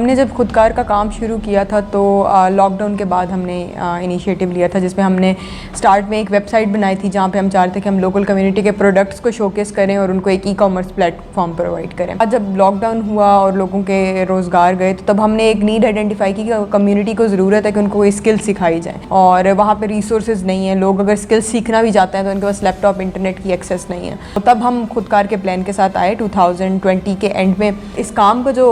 हमने जब खुदकार का काम शुरू किया था तो लॉकडाउन के बाद हमने इनिशिएटिव लिया था, जिसमें हमने स्टार्ट में एक वेबसाइट बनाई थी जहाँ पे हम चाहते थे कि हम लोकल कम्युनिटी के प्रोडक्ट्स को शोकेस करें और उनको एक ई-कॉमर्स प्लेटफॉर्म प्रोवाइड करें। आज जब लॉकडाउन हुआ और लोगों के रोज़गार गए तो तब हमने एक नीड आइडेंटिफाई की कि कम्युनिटी को ज़रूरत है कि उनको कोई स्किल सिखाई जाए, और वहाँ पर रिसोर्सेज नहीं है। लोग अगर स्किल सीखना भी चाहते हैं तो उनके पास लैपटॉप इंटरनेट की एक्सेस नहीं है। तो तब हम खुदकार के प्लान के साथ आए 2020 के एंड में। इस काम का जो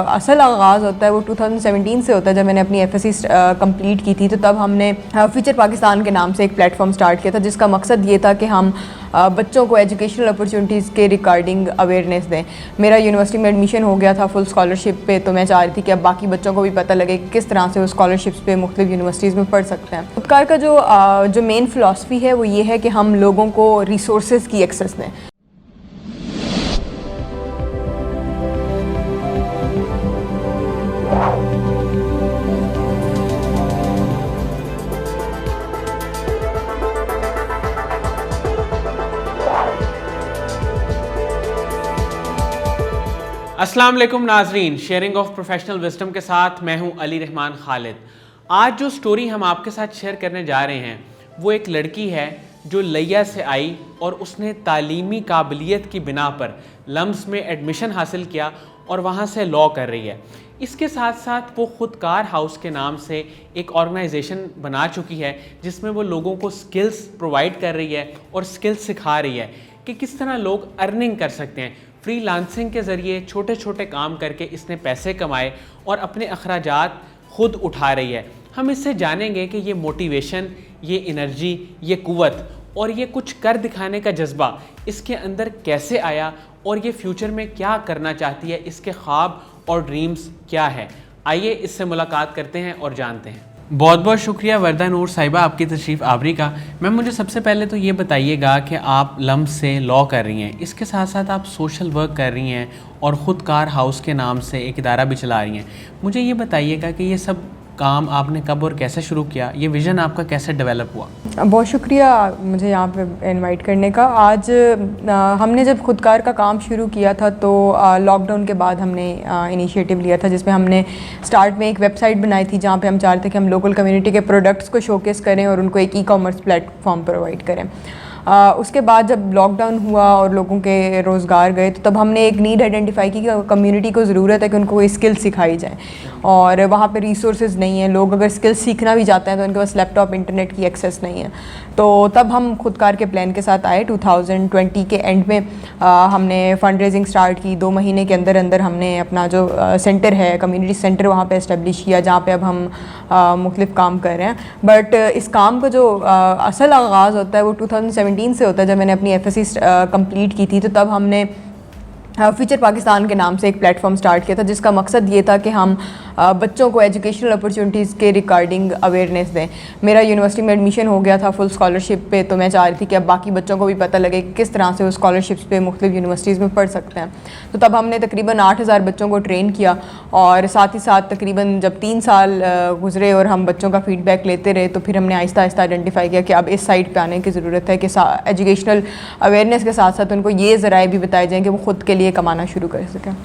असल आगाज़ होता है वो 2017 से होता है, जब मैंने अपनी FSC कंप्लीट की थी। तो तब हमने फ्यूचर पाकिस्तान के नाम से एक प्लेटफॉर्म स्टार्ट किया था, जिसका मकसद ये था कि हम बच्चों को एजुकेशनल अपॉर्चुनिटीज़ के रिगार्डिंग अवेयरनेस दें। मेरा यूनिवर्सिटी में एडमिशन हो गया था फुल स्कॉलरशिप पे, तो मैं चाह रही थी कि अब बाकी बच्चों को भी पता लगे कि किस तरह से वो स्कॉलरशिप्स पे मुख्तलिफ यूनिवर्सिटीज़ में पढ़ सकते हैं। खुदकार का जो मेन फ़िलासफ़ी है वो ये है कि हम लोगों को रिसोर्सेज की एक्सेस दें। अस्सलाम वालेकुम नाजरीन, शेयरिंग ऑफ प्रोफेशनल विजडम के साथ मैं हूं अली रहमान खालिद। आज जो स्टोरी हम आपके साथ शेयर करने जा रहे हैं वो एक लड़की है जो लिया से आई और उसने तालीमी काबिलियत की बिना पर लम्स में एडमिशन हासिल किया और वहाँ से लॉ कर रही है। इसके साथ साथ वो खुदकार हाउस के नाम से एक ऑर्गेनाइजेशन बना चुकी है जिसमें वो लोगों को स्किल्स प्रोवाइड कर रही है और स्किल्स सिखा रही है कि किस तरह लोग अर्निंग कर सकते हैं। फ्रीलांसिंग के ज़रिए छोटे छोटे काम करके इसने पैसे कमाए और अपने अखराजात खुद उठा रही है। हम इससे जानेंगे कि ये मोटिवेशन, ये एनर्जी, ये कुव्वत और ये कुछ कर दिखाने का जज्बा इसके अंदर कैसे आया और ये फ्यूचर में क्या करना चाहती है, इसके ख्वाब और ड्रीम्स क्या है। आइए इससे मुलाकात करते हैं और जानते हैं। बहुत बहुत शुक्रिया वर्दा नूर साहिबा आपकी तशरीफ़ आवरी का। मैम, मुझे सबसे पहले तो ये बताइएगा कि आप लम्स से लॉ कर रही हैं, इसके साथ साथ आप सोशल वर्क कर रही हैं और खुदकार हाउस के नाम से एक इदारा भी चला रही हैं। मुझे ये बताइएगा कि ये सब काम आपने कब और कैसे शुरू किया, ये विज़न आपका कैसे डेवलप हुआ? बहुत शुक्रिया मुझे यहाँ पे इनवाइट करने का। आज हमने जब खुदकार का काम शुरू किया था तो लॉकडाउन के बाद हमने इनिशिएटिव लिया था, जिसमें हमने स्टार्ट में एक वेबसाइट बनाई थी जहाँ पे हम चाहते थे कि हम लोकल कम्युनिटी के प्रोडक्ट्स को शोकेस करें और उनको एक ई-कॉमर्स प्लेटफॉर्म प्रोवाइड करें। उसके बाद जब लॉकडाउन हुआ और लोगों के रोज़गार गए तो तब हमने एक नीड आइडेंटिफाई की कि कम्युनिटी को ज़रूरत है कि उनको कोई स्किल सिखाई जाए, और वहाँ पे रिसोर्सेज नहीं है। लोग अगर स्किल सीखना भी चाहते हैं तो उनके पास लैपटॉप इंटरनेट की एक्सेस नहीं है। तो तब हम खुदकार के प्लान के साथ आए 2020 के एंड में। हमने फ़ंड रेजिंग स्टार्ट की। 2 महीने के अंदर अंदर हमने अपना जो सेंटर है, कम्युनिटी सेंटर, वहाँ पे इस्टेब्लिश किया, जहाँ पे अब हम मुख्तलिफ काम कर रहे हैं। बट इस काम का जो असल आगाज़ होता है वो 2017 से होता है, जब मैंने अपनी FSC कंप्लीट की थी। तो तब हमने फ्यूचर पाकिस्तान के नाम से एक प्लेटफॉर्म स्टार्ट किया था, जिसका मकसद ये था कि हम बच्चों को एजुकेशनल अपॉर्चुनिटीज़ के रिगार्डिंग अवेयरनेस दें। मेरा यूनिवर्सिटी में एडमिशन हो गया था फुल स्कॉलरशिप पे, तो मैं चाह रही थी कि अब बाकी बच्चों को भी पता लगे कि किस तरह से वो स्कॉलरशिप्स पे मुख्तलिफ यूनिवर्सिटीज़ में पढ़ सकते हैं। तो तब हमने तकरीबन 8000 बच्चों को ट्रेन किया, और साथ ही साथ तकरीबन जब 3 साल गुजरे और हम बच्चों का फ़ीडबैक लेते रहे तो फिर हमने आहिस्ता आहिस्ता आइडेंटिफाई किया कि अब इस साइड पर आने की ज़रूरत है कि एजुकेशनल अवेयरनेस के साथ साथ उनको ये ज़राए भी बताए जाएँ कि वो ख़ुद के लिए कमाना शुरू कर सकें।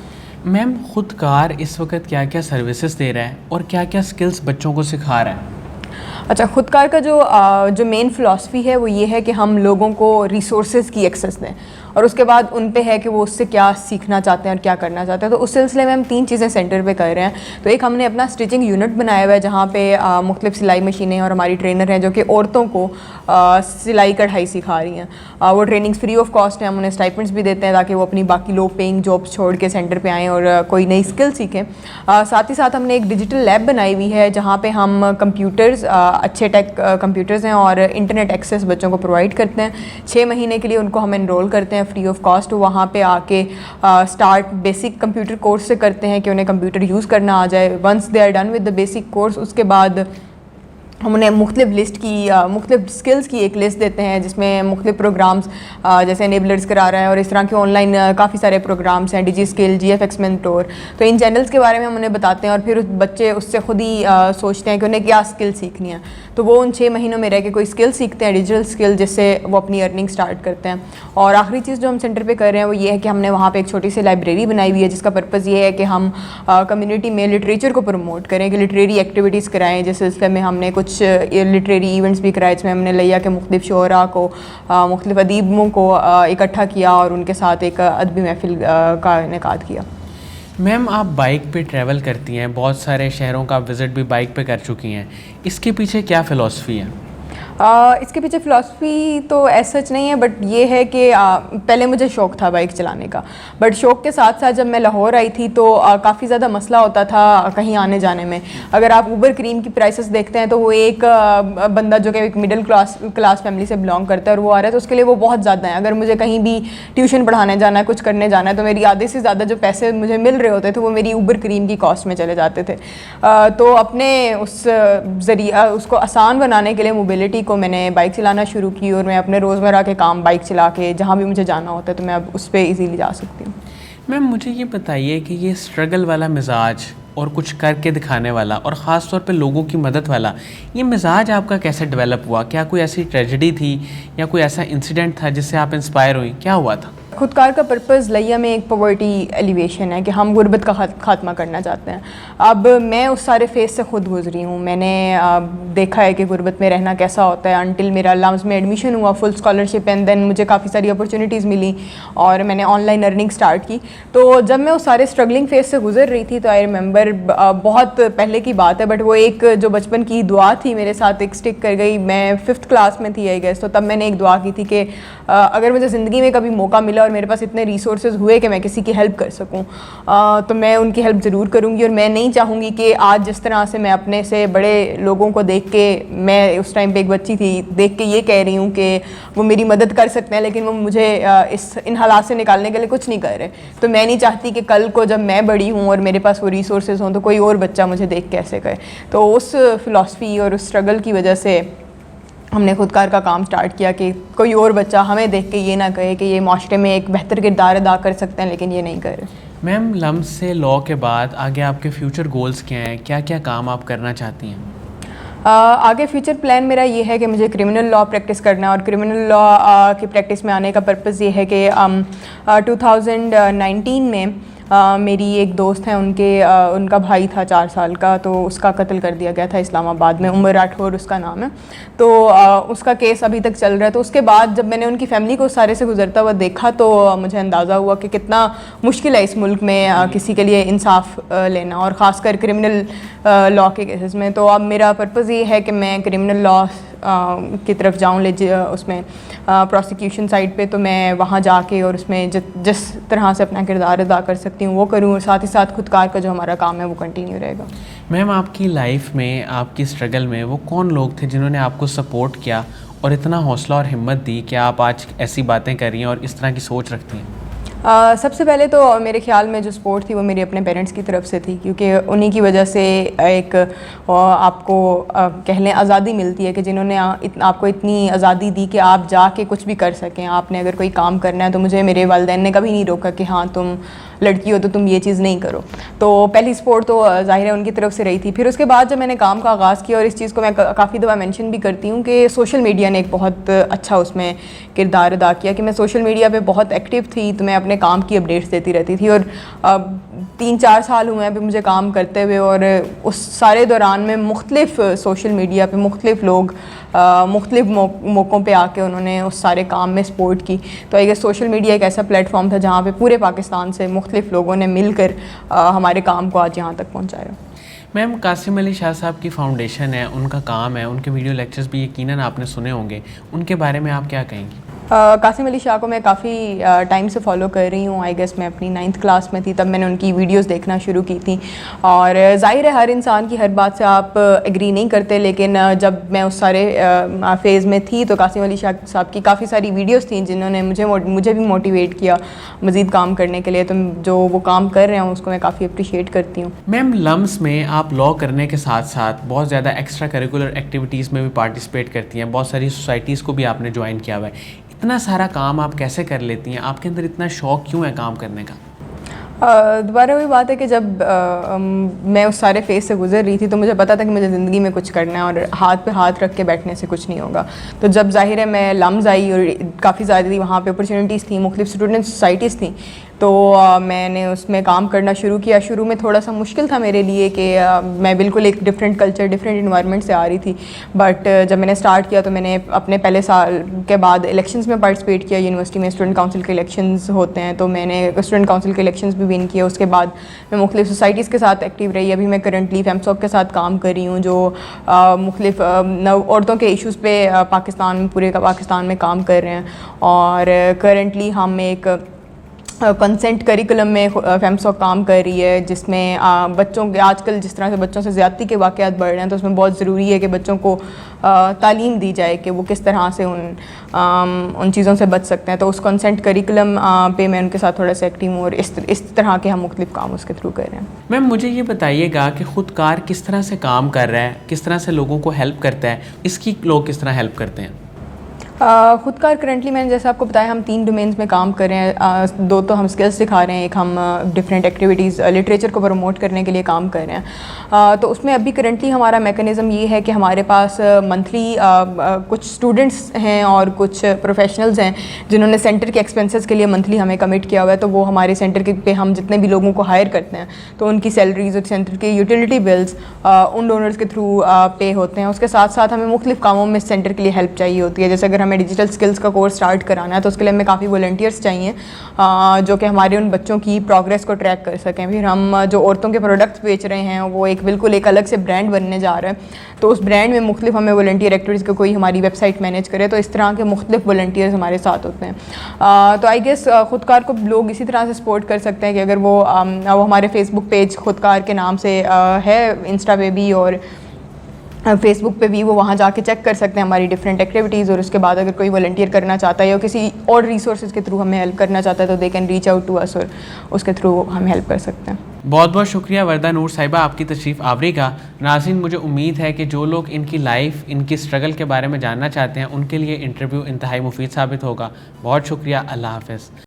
मैम, खुदकार इस वक्त क्या क्या सर्विसेज दे रहा है और क्या क्या स्किल्स बच्चों को सिखा रहा है? अच्छा, खुदकार का जो मेन फ़िलासफ़ी है वो ये है कि हम लोगों को रिसोर्सेज की एक्सेस दें, और उसके बाद उन पे है कि वो उससे क्या सीखना चाहते हैं और क्या करना चाहते हैं। तो उस सिलसिले में हम 3 चीज़ें सेंटर पे कर रहे हैं। तो एक, हमने अपना स्टिचिंग यूनिट बनाया हुआ है जहाँ पे मुख्तलिफ सिलाई मशीनें और हमारी ट्रेनर हैं जो कि औरतों को सिलाई कढ़ाई सिखा रही हैं। वो ट्रेनिंग्स फ्री ऑफ कॉस्ट हैं। हम उन्हें स्टाइपेंड्स भी देते हैं ताकि वो अपनी बाकी लो पेइंग जॉब्स छोड़ के सेंटर पर आएँ और कोई नई स्किल सीखें। साथ ही साथ हमने एक डिजिटल लैब बनाई हुई है जहाँ पर हम कंप्यूटर्स, अच्छे टेक कंप्यूटर्स हैं और इंटरनेट एक्सेस बच्चों को प्रोवाइड करते हैं। 6 महीने के लिए उनको हम एनरोल करते हैं फ्री ऑफ कॉस्ट। वहाँ पे आके स्टार्ट बेसिक कंप्यूटर कोर्स से करते हैं कि उन्हें कंप्यूटर यूज़ करना आ जाए। Once they are done with the basic course, उसके बाद हम उन्हें मुख्तलिफ लिस्ट की मुख्तलिफ स्किल्स की एक लिस्ट देते हैं जिसमें मुख्तलिफ प्रोग्राम्स जैसे एनेबलर्स करा रहा है और इस तरह के ऑनलाइन काफ़ी सारे प्रोग्राम्स हैं, डिजी स्किल, GFX मेंटोर। तो इन चैनल्स के बारे में हम उन्हें बताते हैं और फिर बच्चे उससे खुद ही सोचते हैं कि उन्हें क्या स्किल सीखनी है। तो वो उन 6 महीनों में रह के कोई स्किल सीखते हैं, डिजिटल स्किल, जिससे वो अपनी अर्निंग स्टार्ट करते हैं। और आखिरी चीज़ जो हम सेंटर पे कर रहे हैं वो ये है कि हमने वहाँ पे एक छोटी सी लाइब्रेरी बनाई हुई है जिसका पर्पज़ ये है कि हम कम्युनिटी में लिटरेचर को प्रमोट करें, कि लिटरेरी एक्टिविटीज़ कराएँ। जिस सिलसिले में हमने कुछ लिटरेरी इवेंट्स भी कराए जिसमें हमने लिया कि मुख्तलिफ शोरा को, मुख्तलिफ अदीबों को इकट्ठा किया और उनके साथ एक अदबी महफिल का इनेकाद किया। मैम, आप बाइक पे ट्रैवल करती हैं, बहुत सारे शहरों का विज़िट भी बाइक पे कर चुकी हैं, इसके पीछे क्या फ़िलॉसफी है? इसके पीछे फ़िलासफ़ी तो ऐसा सच नहीं है, बट ये है कि पहले मुझे शौक़ था बाइक चलाने का, बट शौक़ के साथ साथ जब मैं लाहौर आई थी तो काफ़ी ज़्यादा मसला होता था कहीं आने जाने में। अगर आप ऊबर क्रीम की प्राइसेस देखते हैं तो वो एक बंदा जो कि एक मिडिल क्लास फैमिली से बिलोंग करता है और वो आ रहा है तो उसके लिए वो बहुत ज़्यादा है। अगर मुझे कहीं भी ट्यूशन पढ़ाने जाना है, कुछ करने जाना है, तो मेरी आधे से ज़्यादा जो पैसे मुझे मिल रहे होते थे वो मेरी ऊबर क्रीम की कॉस्ट में चले जाते थे। तो अपने उस ज़रिया उसको आसान बनाने के लिए मोबिलिटी को मैंने बाइक चलाना शुरू की और मैं अपने रोज़मर्रा के काम बाइक चला के जहाँ भी मुझे जाना होता है तो मैं अब उस पर इजीली जा सकती हूँ। मैम, मुझे ये बताइए कि ये स्ट्रगल वाला मिजाज और कुछ करके दिखाने वाला और ख़ास तौर पे लोगों की मदद वाला, ये मिजाज आपका कैसे डेवलप हुआ? क्या कोई ऐसी ट्रेजेडी थी या कोई ऐसा इंसिडेंट था जिससे आप इंस्पायर हुई? क्या हुआ था? खुदकार का पर्पज़ लिया में एक पॉवर्टी एलिवेशन है कि हम गुर्बत का खात्मा करना चाहते हैं। अब मैं उस सारे फेस से ख़ुद गुजरी हूँ, मैंने देखा है कि गुर्बत में रहना कैसा होता है। अनटिल मेरा लम्स में एडमिशन हुआ, फुल स्कॉलरशिप, एंड देन मुझे काफ़ी सारी अपॉर्चुनिटीज़ मिली और मैंने ऑनलाइन अर्निंग स्टार्ट की। तो जब मैं उस सारे स्ट्रगलिंग फेस से गुजर रही थी तो आई रिमेंबर, बहुत पहले की बात है, बट वो एक जो बचपन की दुआ थी मेरे साथ एक स्टिक कर गई। मैं 5th क्लास में थी आई गेस, तो तब मैंने एक दुआ की थी कि अगर मुझे ज़िंदगी में कभी मौका मिला और मेरे पास इतने रिसोर्सेज हुए कि मैं किसी की हेल्प कर सकूं, तो मैं उनकी हेल्प ज़रूर करूंगी। और मैं नहीं चाहूँगी कि आज जिस तरह से मैं अपने से बड़े लोगों को देख के, मैं उस टाइम पे एक बच्ची थी, देख के ये कह रही हूँ कि वो मेरी मदद कर सकते हैं लेकिन वो मुझे इन हालात से निकालने के लिए कुछ नहीं कर रहे। तो मैं नहीं चाहती कि कल को जब मैं बड़ी हूँ और मेरे पास वो रिसोर्सेज हों तो कोई और बच्चा मुझे देख के ऐसे करे। तो उस फ़िलासफ़ी और उस स्ट्रगल की वजह से हमने खुदकार का काम स्टार्ट किया कि कोई और बच्चा हमें देख के ये ना कहे कि ये माशरे में एक बेहतर किरदार अदा कर सकते हैं लेकिन ये नहीं कर रहे। मैम, लम्स से लॉ के बाद आगे आपके फ्यूचर गोल्स क्या हैं? क्या क्या काम आप करना चाहती हैं? आगे फ्यूचर प्लान मेरा ये है कि मुझे क्रिमिनल लॉ प्रैक्टिस करना है और क्रिमिनल लॉ की प्रैक्टिस में आने का पर्पज़ ये है कि 2019 में मेरी एक दोस्त है, उनका भाई था 4 साल का, तो उसका कत्ल कर दिया गया था इस्लामाबाद में। उमर राठौर उसका नाम है। तो उसका केस अभी तक चल रहा है। तो उसके बाद जब मैंने उनकी फ़ैमिली को सारे से गुजरता हुआ देखा तो मुझे अंदाज़ा हुआ कि कितना मुश्किल है इस मुल्क में किसी के लिए इंसाफ लेना, और ख़ासकर क्रिमिनल लॉ के केसेस में। तो अब मेरा पर्पज़ ये है कि मैं क्रिमिनल लॉ की तरफ जाऊँ, उसमें प्रोसिक्यूशन साइड पे, तो मैं वहाँ जाके और उसमें जिस तरह से अपना किरदार अदा कर सकती हूँ वो करूँ, और साथ ही साथ खुदकार का जो हमारा काम है वो कंटिन्यू रहेगा। मैम, आपकी लाइफ में, आपकी स्ट्रगल में वो कौन लोग थे जिन्होंने आपको सपोर्ट किया और इतना हौसला और हिम्मत दी कि आप आज ऐसी बातें कर रही हैं और इस तरह की सोच रखती हैं? सबसे पहले तो मेरे ख्याल में जो सपोर्ट थी वो मेरे अपने पेरेंट्स की तरफ से थी, क्योंकि उन्हीं की वजह से एक आपको कह लें आज़ादी मिलती है कि जिन्होंने आपको इतनी आज़ादी दी कि आप जाके कुछ भी कर सकें। आपने अगर कोई काम करना है तो मुझे मेरे वालिदैन ने कभी नहीं रोका कि हाँ तुम लड़की हो तो तुम ये चीज़ नहीं करो। तो पहली सपोर्ट तो ज़ाहिर है उनकी तरफ से रही थी। फिर उसके बाद जब मैंने काम का आगाज़ किया, और इस चीज़ को मैं काफ़ी दफ़ा मेंशन भी करती हूँ कि सोशल मीडिया ने एक बहुत अच्छा उसमें किरदार अदा किया कि मैं सोशल मीडिया पे बहुत एक्टिव थी, तो मैं अपने काम की अपडेट्स देती रहती थी। और 3-4 साल हुए हैं अभी मुझे काम करते हुए, और उस सारे दौरान में मुख्तलिफ सोशल मीडिया पे मुख्तलिफ लोग मुख्तलिफ मौक़ों पे आके उन्होंने उस सारे काम में सपोर्ट की। तो आई गेस सोशल मीडिया एक ऐसा प्लेटफॉर्म था जहाँ पे पूरे पाकिस्तान से मुख्तलिफ लोगों ने मिलकर हमारे काम को आज यहाँ तक पहुँचाया। मैम, कासिम अली शाह साहब की फाउंडेशन है, उनका काम है, उनके वीडियो लेक्चर्स भी यकीनन आपने सुने होंगे, उनके बारे में आप क्या कहेंगी? कासिम अली शाह को मैं काफ़ी टाइम से फॉलो कर रही हूँ। आई गेस मैं अपनी 9th क्लास में थी तब मैंने उनकी वीडियोस देखना शुरू की थी। और ज़ाहिर है हर इंसान की हर बात से आप एग्री नहीं करते, लेकिन जब मैं उस सारे फेज़ में थी तो कासिम अली शाह साहब की काफ़ी सारी वीडियोस थी जिन्होंने मुझे भी मोटिवेट किया मज़ीद काम करने के लिए। तो जो वो काम कर रहे हैं उसको मैं काफ़ी अप्रिशिएट करती हूँ। मैम, लम्स में आप लॉ करने के साथ साथ बहुत ज़्यादा एक्स्ट्रा करिकुलर एक्टिविटीज़ में भी पार्टिसिपेट करती हैं, बहुत सारी सोसाइटीज़ को भी आपने ज्वाइन किया हुआ है। इतना सारा काम आप कैसे कर लेती हैं? आपके अंदर इतना शौक़ क्यों है काम करने का? दोबारा वही बात है कि जब मैं उस सारे फेज़ से गुजर रही थी तो मुझे पता था कि मुझे ज़िंदगी में कुछ करना है और हाथ पे हाथ रख के बैठने से कुछ नहीं होगा। तो जब ज़ाहिर है मैं लम्स आई और काफ़ी ज़्यादा थी वहाँ पे अपॉर्चुनिटीज़ थी, मुख्तलिफ स्टूडेंट सोसाइटीज़ थी, तो मैंने उसमें काम करना शुरू किया। शुरू में थोड़ा सा मुश्किल था मेरे लिए कि मैं बिल्कुल एक डिफरेंट कल्चर, डिफरेंट इन्वायरमेंट से आ रही थी। बट जब मैंने स्टार्ट किया तो मैंने अपने पहले साल के बाद इलेक्शंस में पार्टिसिपेट किया। यूनिवर्सिटी में स्टूडेंट काउंसिल के इलेक्शंस होते हैं, तो मैंने स्टूडेंट काउंसिल के इलेक्शंस भी विन किए। उसके बाद मैं मुख्तलिफ सोसाइटीज़ के साथ एक्टिव रही। अभी मैं करंटली फेमसॉक के साथ काम कर रही हूँ जो मुख्तलिफ औरतों के इशूज़ पे पूरे पाकिस्तान में काम कर रहे हैं। और करंटली हम एक कंसेंट करिकुलम में फेमसॉक काम कर रही है जिसमें बच्चों के आजकल जिस तरह से बच्चों से ज़्यादती के वाक़यात बढ़ रहे हैं, तो उसमें बहुत ज़रूरी है कि बच्चों को तालीम दी जाए कि वो किस तरह से उन चीज़ों से बच सकते हैं। तो उस कंसेंट करिकुलम पे मैं उनके साथ थोड़ा सा एक्टिव हूँ और इस तरह के हम मुख्तलिफ काम उसके थ्रू कर रहे हैं। मैम, मुझे ये बताइएगा कि ख़ुदकार किस तरह से काम कर रहा है, किस तरह से लोगों को हेल्प करता है, इसकी लोग किस तरह हेल्प करते हैं? ख़ुदकार करंटली मैंने जैसे आपको बताया हम 3 डोमेन्स में काम कर रहे हैं। 2 तो हम स्किल्स सिखा रहे हैं, एक हम डिफरेंट एक्टिविटीज़ लिटरेचर को प्रमोट करने के लिए काम कर रहे हैं। तो उसमें अभी करंटली हमारा मैकेनिज़्म ये है कि हमारे पास मंथली कुछ स्टूडेंट्स हैं और कुछ प्रोफेशनल्स हैं जिन्होंने सेंटर के एक्सपेंसेस के लिए मंथली हमें कमिट किया हुआ है। तो वो हमारे सेंटर के पे हम जितने भी लोगों को हायर करते हैं तो उनकी सैलरीज और सेंटर के यूटिलिटी बिल्स उन डोनर्स के थ्रू पे होते हैं। उसके साथ साथ हमें मुख्तलिफ कामों में सेंटर के लिए हेल्प चाहिए होती है। जैसे अगर हमें डिजिटल स्किल्स का कोर्स स्टार्ट कराना है तो उसके लिए हमें काफ़ी वॉलंटियर्स चाहिए जो कि हमारे उन बच्चों की प्रोग्रेस को ट्रैक कर सकें। फिर हम जो औरतों के प्रोडक्ट्स बेच रहे हैं वो बिल्कुल एक अलग से ब्रांड बनने जा रहा है, तो उस ब्रांड में मुख्तलिफ हमें वॉलंटियर एक्टिविटीज़ को कोई हमारी वेबसाइट मैनेज करे, तो इस तरह के मुख्तलिफ वॉलंटियर्स हमारे साथ होते हैं। तो आई गेस ख़ुदकार को लोग इसी तरह से सपोर्ट कर सकते हैं कि अगर वो हमारे फेसबुक पेज ख़ुदकार के नाम से है, इंस्टा पे भी और फेसबुक पे भी, वो वहाँ जाके चेक कर सकते हैं हमारी डिफरेंट एक्टिविटीज़। और उसके बाद अगर कोई वॉलंटियर करना चाहता है या किसी और रिसोर्सेज के थ्रू हमें हेल्प करना चाहता है तो they can reach out to us और उसके थ्रू हम हेल्प कर सकते हैं। बहुत बहुत शुक्रिया वर्दा नूर साहिबा आपकी तशरीफ़ आवरी का। नाज़रीन, मुझे उम्मीद है कि जो लोग इनकी लाइफ, इनकी स्ट्रगल के बारे में जानना चाहते हैं उनके लिए इंटरव्यू इंतहाई मुफीद साबित होगा। बहुत शुक्रिया। अल्लाह हाफ़िज़।